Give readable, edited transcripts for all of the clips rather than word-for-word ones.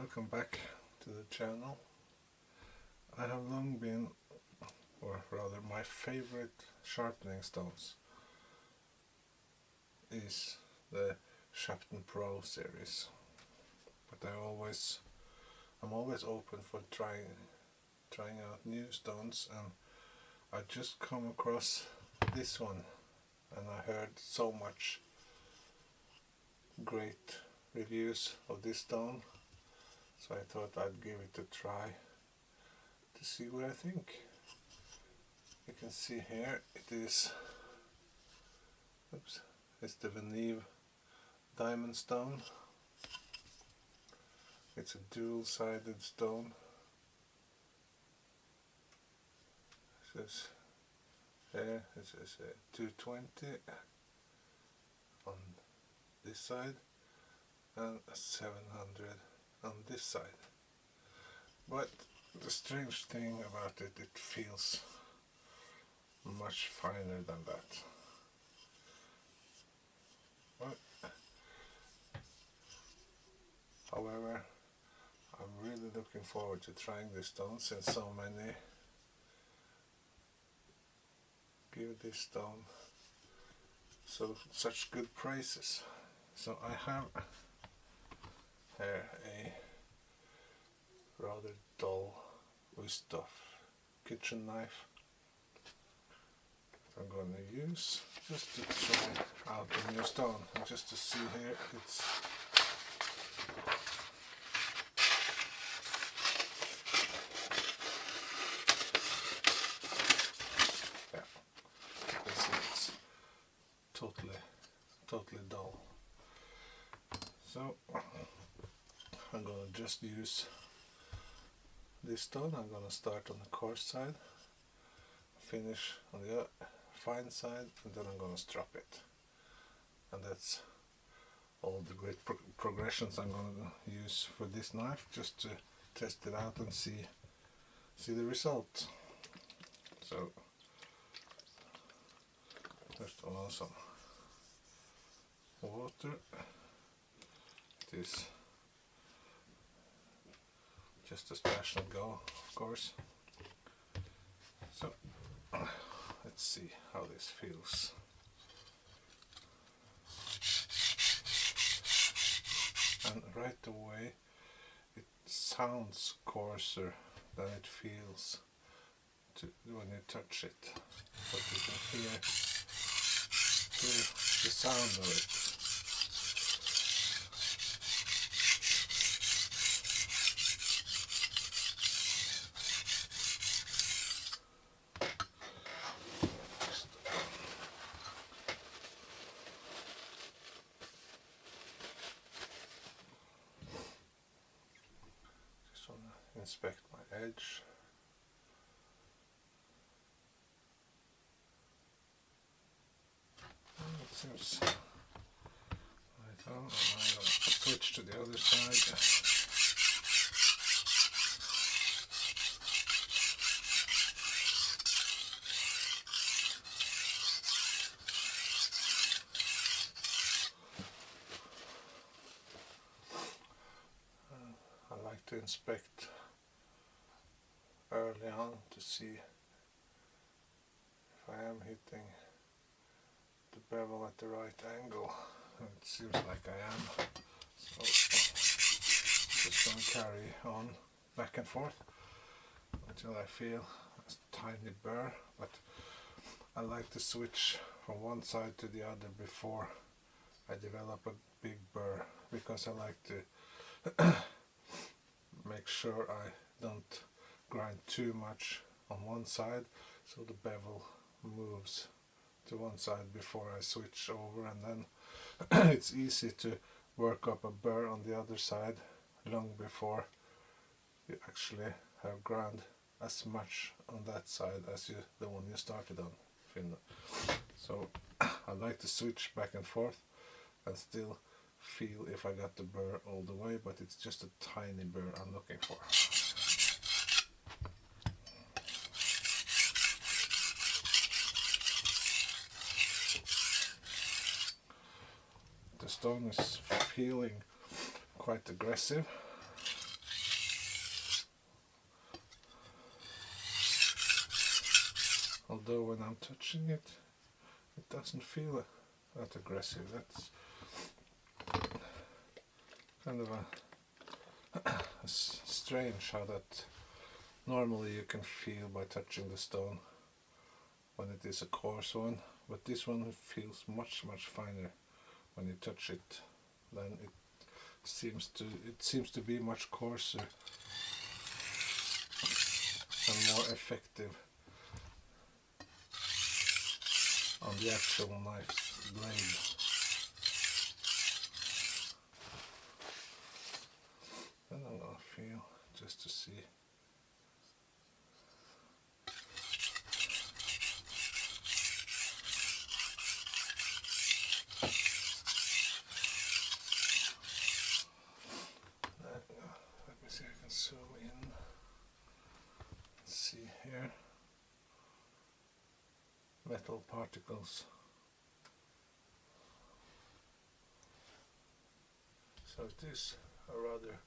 Welcome back to the channel. I have long been, or rather my favorite sharpening stones is the Sharpening Pro series, but I'm always open for trying out new stones, and I just come across this one and I heard so much great reviews of this stone, so I thought I'd give it a try to see what I think. You can see here it is, it's the Venev diamond stone. It's a dual-sided stone. It says here, it says 220 on this side and 700 on this side. But the strange thing about it, it feels much finer than that. But, however, I'm really looking forward to trying this stone, since so many give this stone such good praises. So I have here a rather dull Wusthof kitchen knife that I'm going to use just to try out the new stone, and just to see here, it's totally dull. So I'm going to just use this stone. I'm going to start on the coarse side, finish on the fine side, and then I'm going to strop it. And that's all the great progressions I'm going to use for this knife, just to test it out and see the result. So first of all, some water. It is just a splash and go, of course. So let's see how this feels. And right away it sounds coarser than it feels when you touch it, but you can hear the sound of it. Just want to inspect my edge. It seems right on. I'm going to switch to the other side. I like to inspect early on to see if I am hitting the bevel at the right angle, and it seems like I am. So I'm just going to carry on back and forth until I feel a tiny burr, but I like to switch from one side to the other before I develop a big burr, because I like to make sure I don't grind too much on one side, so the bevel moves to one side before I switch over, and then it's easy to work up a burr on the other side long before you actually have ground as much on that side as the one you started on. So I like to switch back and forth and still feel if I got the burr all the way, but it's just a tiny burr I'm looking for. The stone is feeling quite aggressive, although when I'm touching it, it doesn't feel that aggressive. That's kind of a strange how that normally you can feel by touching the stone when it is a coarse one, but this one feels much finer when you touch it. Then it seems to be much coarser and more effective on the actual knife blade. Then I'm gonna feel just to see. Let me see, I can zoom in. Let's see here. Metal particles. So it is a rather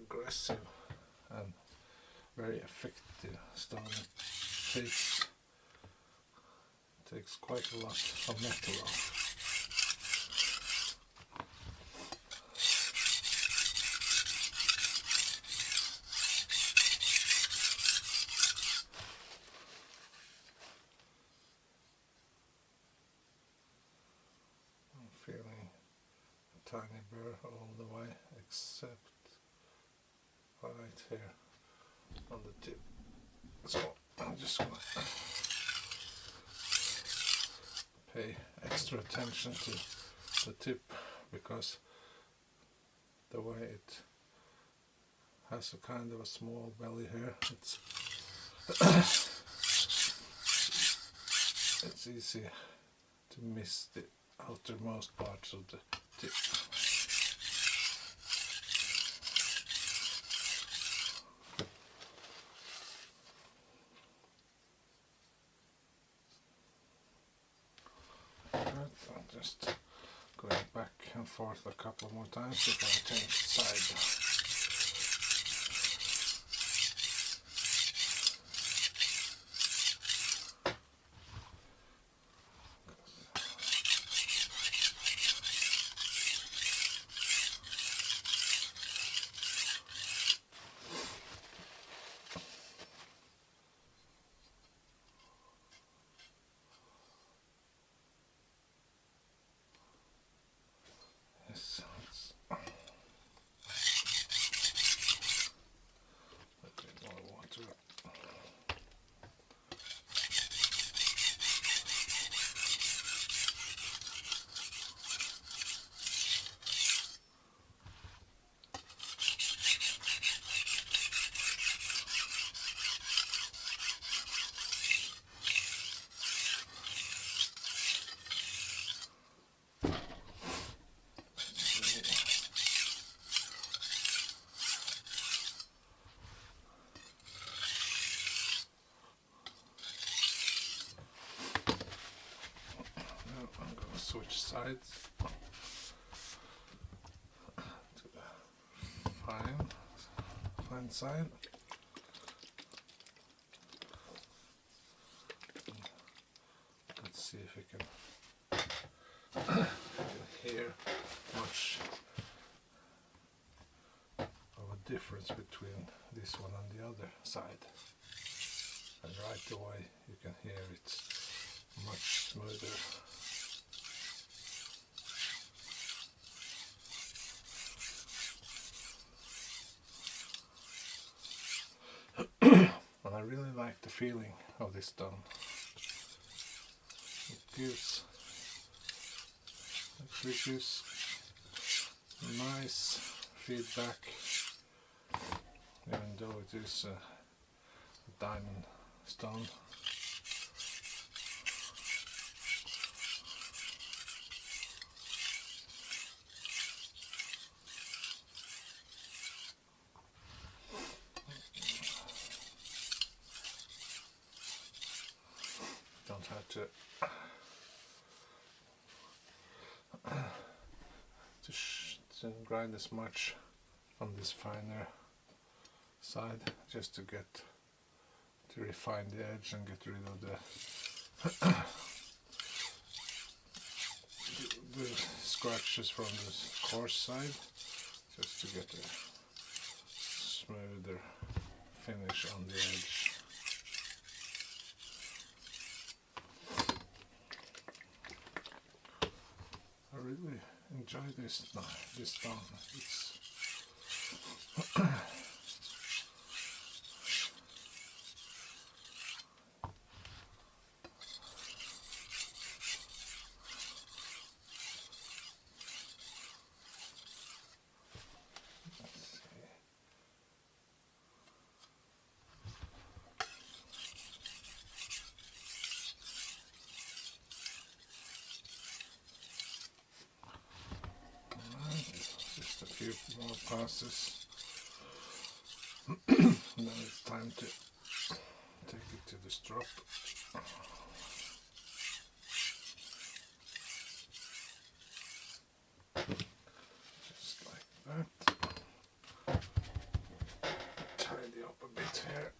aggressive and very effective stone. It takes quite a lot of metal off. I'm feeling a tiny burr all the way except right here on the tip. So I'm just going to pay extra attention to the tip because the way it has a kind of a small belly here, it's easy to miss the outermost parts of the tip. I'm just going back and forth a couple more times before I change side. Yes, let a bit more water. I'm going to switch sides to the fine side. Let's see if we can hear much of a difference between this one and the other side. And right away you can hear it's much smoother. And I really like the feeling of this stone. It actually gives nice feedback, even though it is a diamond stone. Don't have to grind as much on this finer side, just to get to to refine the edge and get rid of the scratches from the coarse side, just to get a smoother finish on the edge. I really enjoy this stone. It's just a few more passes. Now it's time to take it to the strop. Just like that. Tidy up a bit here.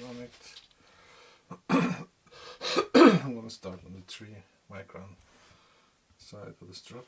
On it. I'm going to start on the 3 micron side of the strip.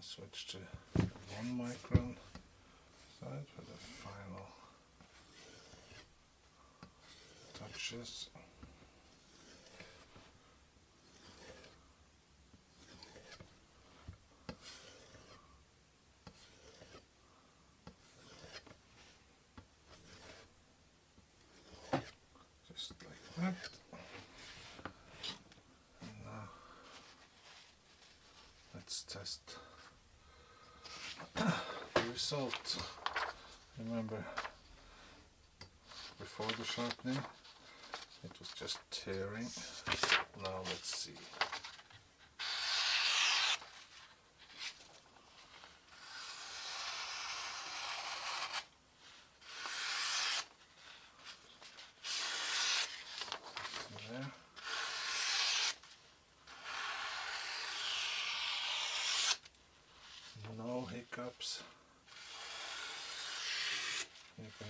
Switch to 1 micron side for the final touches. Just like that. And now let's test the result. Remember, before the sharpening it was just tearing. Now let's see. See there? No hiccups. You can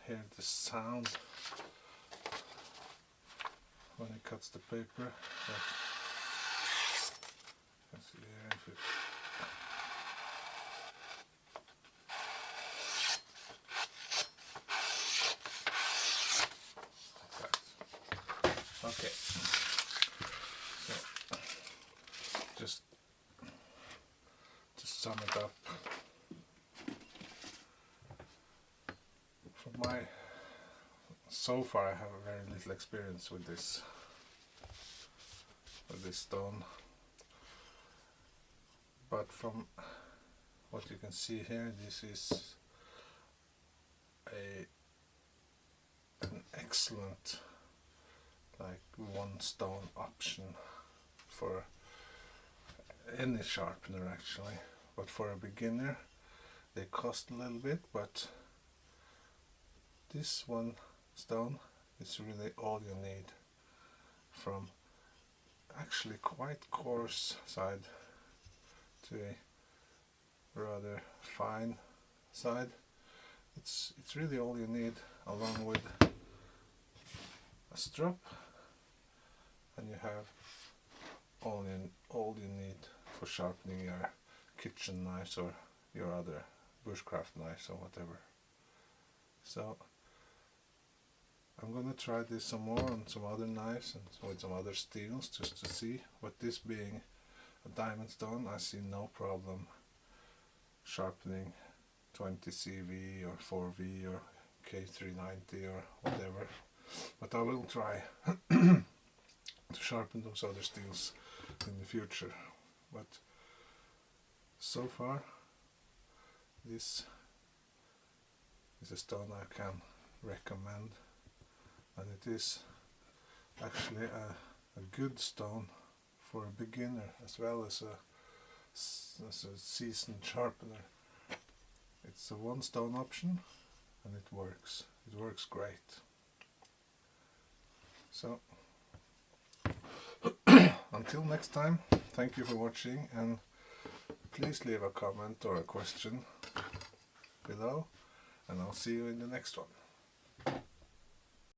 hear the sound when it cuts the paper. But let's see here if it like that. Okay. So just to sum it up. So far I have a very little experience with this stone, but from what you can see here, this is an excellent like one stone option for any sharpener actually, but for a beginner they cost a little bit, but this one stone is really all you need, from actually quite coarse side to a rather fine side. It's really all you need, along with a strap, and you have all you need for sharpening your kitchen knives or your other bushcraft knives or whatever. So I'm gonna try this some more on some other knives and with some other steels, just to see. But this being a diamond stone, I see no problem sharpening 20 CV or 4V or K390 or whatever. But I will try to sharpen those other steels in the future. But so far this is a stone I can recommend, and it is actually a good stone for a beginner as well as a seasoned sharpener. It's a one stone option and it works great. So until next time, thank you for watching, and please leave a comment or a question below, and I'll see you in the next one.